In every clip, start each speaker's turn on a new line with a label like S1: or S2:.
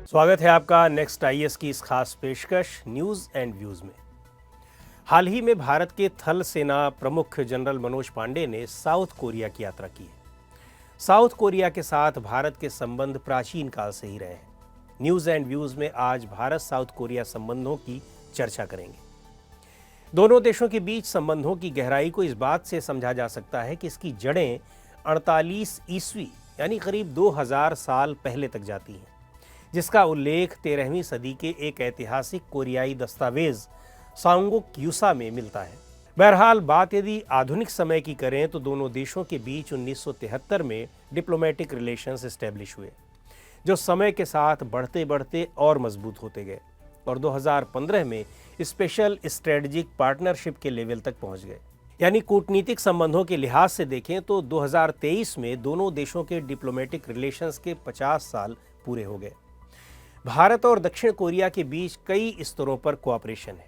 S1: स्वागत है आपका नेक्स्ट आईएएस की इस खास पेशकश न्यूज़ एंड व्यूज़ में। हाल ही में भारत के थल सेना प्रमुख जनरल मनोज पांडे ने साउथ कोरिया की यात्रा की है। साउथ कोरिया के साथ भारत के संबंध प्राचीन काल से ही रहे हैं। न्यूज़ एंड व्यूज़ में आज भारत साउथ कोरिया संबंधों की चर्चा करेंगे। दोनों देशों के बीच संबंधों की गहराई को इस बात से समझा जा सकता है कि इसकी जड़ें 48 ईस्वी यानी करीब 2000 साल पहले तक जाती हैं, जिसका उल्लेख 13वीं सदी के एक ऐतिहासिक कोरियाई दस्तावेज सांगुक यूसा में मिलता है। बहरहाल बात यदि आधुनिक समय की करें तो दोनों देशों के बीच 1973 में डिप्लोमेटिक रिलेशंस एस्टेब्लिश हुए, जो समय के साथ बढ़ते बढ़ते और मजबूत होते गए और 2015 में स्पेशल स्ट्रेटजिक पार्टनरशिप के लेवल तक पहुंच गए। यानी कूटनीतिक संबंधों के लिहाज से देखें तो 2023 में दोनों देशों के डिप्लोमेटिक रिलेशंस के 50 साल पूरे हो गए। भारत और दक्षिण कोरिया के बीच कई स्तरों पर कोऑपरेशन है।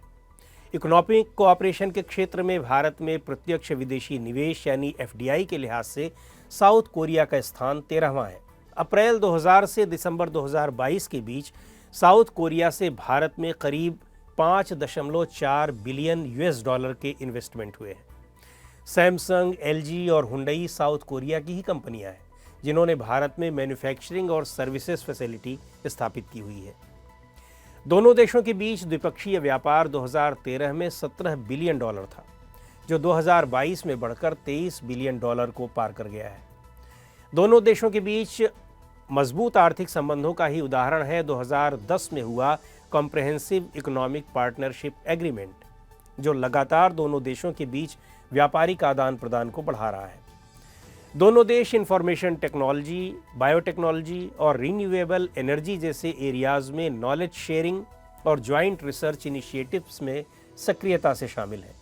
S1: इकोनॉमिक कोऑपरेशन के क्षेत्र में भारत में प्रत्यक्ष विदेशी निवेश यानी एफडीआई के लिहाज से साउथ कोरिया का स्थान 13वां है। अप्रैल 2000 से दिसंबर 2022 के बीच साउथ कोरिया से भारत में करीब 5.4 बिलियन यूएस डॉलर के इन्वेस्टमेंट हुए हैं। सैमसंग, एलजी और हुंडई साउथ कोरिया की ही कंपनियां हैं, जिन्होंने भारत में मैन्युफैक्चरिंग और सर्विसेज फैसिलिटी स्थापित की हुई है। दोनों देशों के बीच द्विपक्षीय व्यापार 2013 में 17 बिलियन डॉलर था, जो 2022 में बढ़कर 23 बिलियन डॉलर को पार कर गया है। दोनों देशों के बीच मजबूत आर्थिक संबंधों का ही उदाहरण है 2010 में हुआ कॉम्प्रिहेंसिव इकोनॉमिक पार्टनरशिप एग्रीमेंट, जो लगातार दोनों देशों के बीच व्यापारिक आदान प्रदान को बढ़ा रहा है। दोनों देश इंफॉर्मेशन टेक्नोलॉजी, बायोटेक्नोलॉजी और रिन्यूएबल एनर्जी जैसे एरियाज में नॉलेज शेयरिंग और ज्वाइंट रिसर्च इनिशिएटिव्स में सक्रियता से शामिल हैं।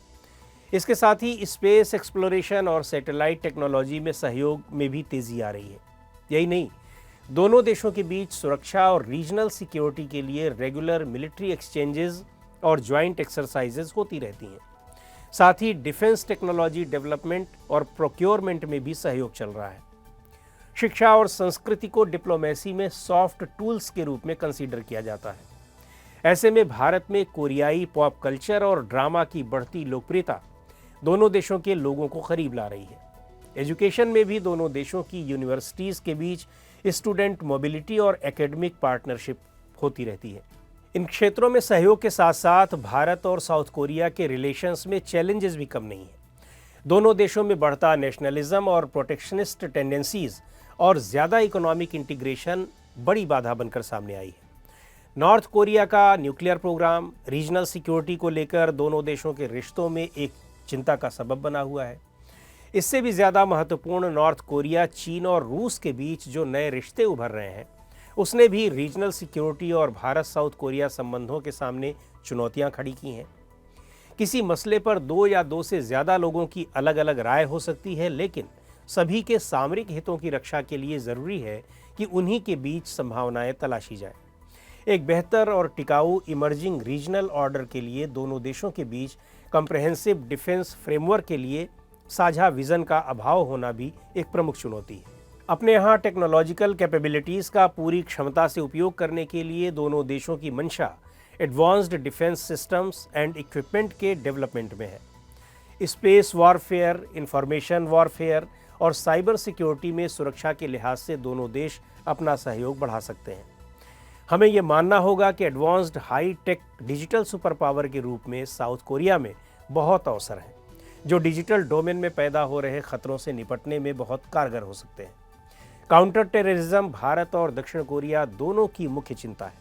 S1: इसके साथ ही स्पेस एक्सप्लोरेशन और सैटेलाइट टेक्नोलॉजी में सहयोग में भी तेजी आ रही है। यही नहीं, दोनों देशों के बीच सुरक्षा और रीजनल सिक्योरिटी के लिए रेगुलर मिलिट्री एक्सचेंजेस और ज्वाइंट एक्सरसाइजेज होती रहती हैं। साथ ही डिफेंस टेक्नोलॉजी डेवलपमेंट और प्रोक्योरमेंट में भी सहयोग चल रहा है। शिक्षा और संस्कृति को डिप्लोमेसी में सॉफ्ट टूल्स के रूप में कंसीडर किया जाता है। ऐसे में भारत में कोरियाई पॉप कल्चर और ड्रामा की बढ़ती लोकप्रियता दोनों देशों के लोगों को करीब ला रही है। एजुकेशन में भी दोनों देशों की यूनिवर्सिटीज़ के बीच स्टूडेंट मोबिलिटी और एकेडमिक पार्टनरशिप होती रहती है। इन क्षेत्रों में सहयोग के साथ साथ भारत और साउथ कोरिया के रिलेशंस में चैलेंजेस भी कम नहीं है। दोनों देशों में बढ़ता नेशनलिज्म और प्रोटेक्शनिस्ट टेंडेंसीज और ज़्यादा इकोनॉमिक इंटीग्रेशन बड़ी बाधा बनकर सामने आई है। नॉर्थ कोरिया का न्यूक्लियर प्रोग्राम रीजनल सिक्योरिटी को लेकर दोनों देशों के रिश्तों में एक चिंता का सबब बना हुआ है। इससे भी ज़्यादा महत्वपूर्ण नॉर्थ कोरिया, चीन और रूस के बीच जो नए रिश्ते उभर रहे हैं, उसने भी रीजनल सिक्योरिटी और भारत साउथ कोरिया संबंधों के सामने चुनौतियां खड़ी की हैं। किसी मसले पर दो या दो से ज़्यादा लोगों की अलग अलग राय हो सकती है, लेकिन सभी के सामरिक हितों की रक्षा के लिए ज़रूरी है कि उन्हीं के बीच संभावनाएं तलाशी जाए। एक बेहतर और टिकाऊ इमर्जिंग रीजनल ऑर्डर के लिए दोनों देशों के बीच कॉम्प्रिहेंसिव डिफेंस फ्रेमवर्क के लिए साझा विज़न का अभाव होना भी एक प्रमुख चुनौती है। अपने यहाँ टेक्नोलॉजिकल कैपेबिलिटीज़ का पूरी क्षमता से उपयोग करने के लिए दोनों देशों की मंशा advanced defence systems and equipment के डेवलपमेंट में है। स्पेस वॉरफेयर, इंफॉर्मेशन वॉरफेयर और साइबर सिक्योरिटी में सुरक्षा के लिहाज से दोनों देश अपना सहयोग बढ़ा सकते हैं। हमें ये मानना होगा कि advanced high tech digital super power के रूप में साउथ कोरिया में बहुत अवसर हैं, जो डिजिटल डोमेन में पैदा हो रहे खतरों से निपटने में बहुत कारगर हो सकते हैं। काउंटर टेररिज्म भारत और दक्षिण कोरिया दोनों की मुख्य चिंता है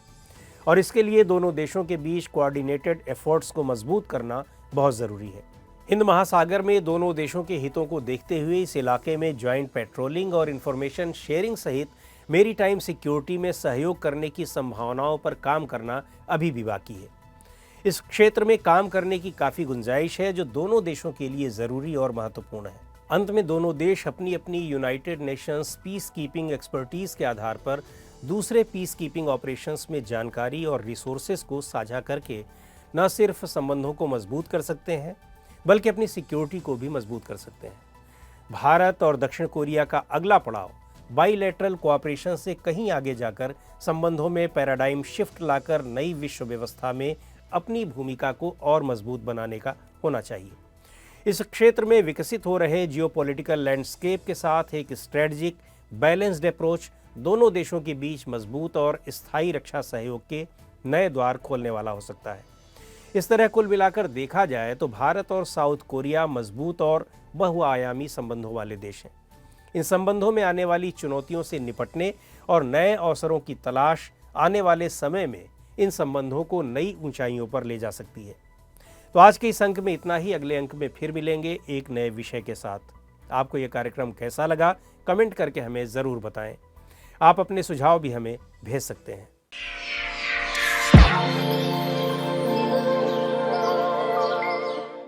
S1: और इसके लिए दोनों देशों के बीच कोऑर्डिनेटेड एफर्ट्स को मजबूत करना बहुत ज़रूरी है। हिंद महासागर में दोनों देशों के हितों को देखते हुए इस इलाके में ज्वाइंट पेट्रोलिंग और इंफॉर्मेशन शेयरिंग सहित मेरीटाइम सिक्योरिटी में सहयोग करने की संभावनाओं पर काम करना अभी भी बाकी है। इस क्षेत्र में काम करने की काफ़ी गुंजाइश है, जो दोनों देशों के लिए ज़रूरी और महत्वपूर्ण है। अंत में दोनों देश अपनी अपनी United Nations peace keeping expertise के आधार पर दूसरे पीस कीपिंग ऑपरेशंस में जानकारी और रिसोर्सेज को साझा करके न सिर्फ संबंधों को मजबूत कर सकते हैं, बल्कि अपनी सिक्योरिटी को भी मजबूत कर सकते हैं। भारत और दक्षिण कोरिया का अगला पड़ाव बाइलेटरल कोऑपरेशन से कहीं आगे जाकर संबंधों में पैराडाइम शिफ्ट लाकर नई विश्व व्यवस्था में अपनी भूमिका को और मजबूत बनाने का होना चाहिए। इस क्षेत्र में विकसित हो रहे जियोपॉलिटिकल लैंडस्केप के साथ एक स्ट्रेटजिक बैलेंस्ड अप्रोच दोनों देशों के बीच मजबूत और स्थायी रक्षा सहयोग के नए द्वार खोलने वाला हो सकता है। इस तरह कुल मिलाकर देखा जाए तो भारत और साउथ कोरिया मजबूत और बहुआयामी संबंधों वाले देश हैं। इन संबंधों में आने वाली चुनौतियों से निपटने और नए अवसरों की तलाश आने वाले समय में इन संबंधों को नई ऊंचाइयों पर ले जा सकती है। तो आज के इस अंक में इतना ही। अगले अंक में फिर मिलेंगे एक नए विषय के साथ। आपको यह कार्यक्रम कैसा लगा कमेंट करके हमें ज़रूर बताएं। आप अपने सुझाव भी हमें भेज सकते हैं।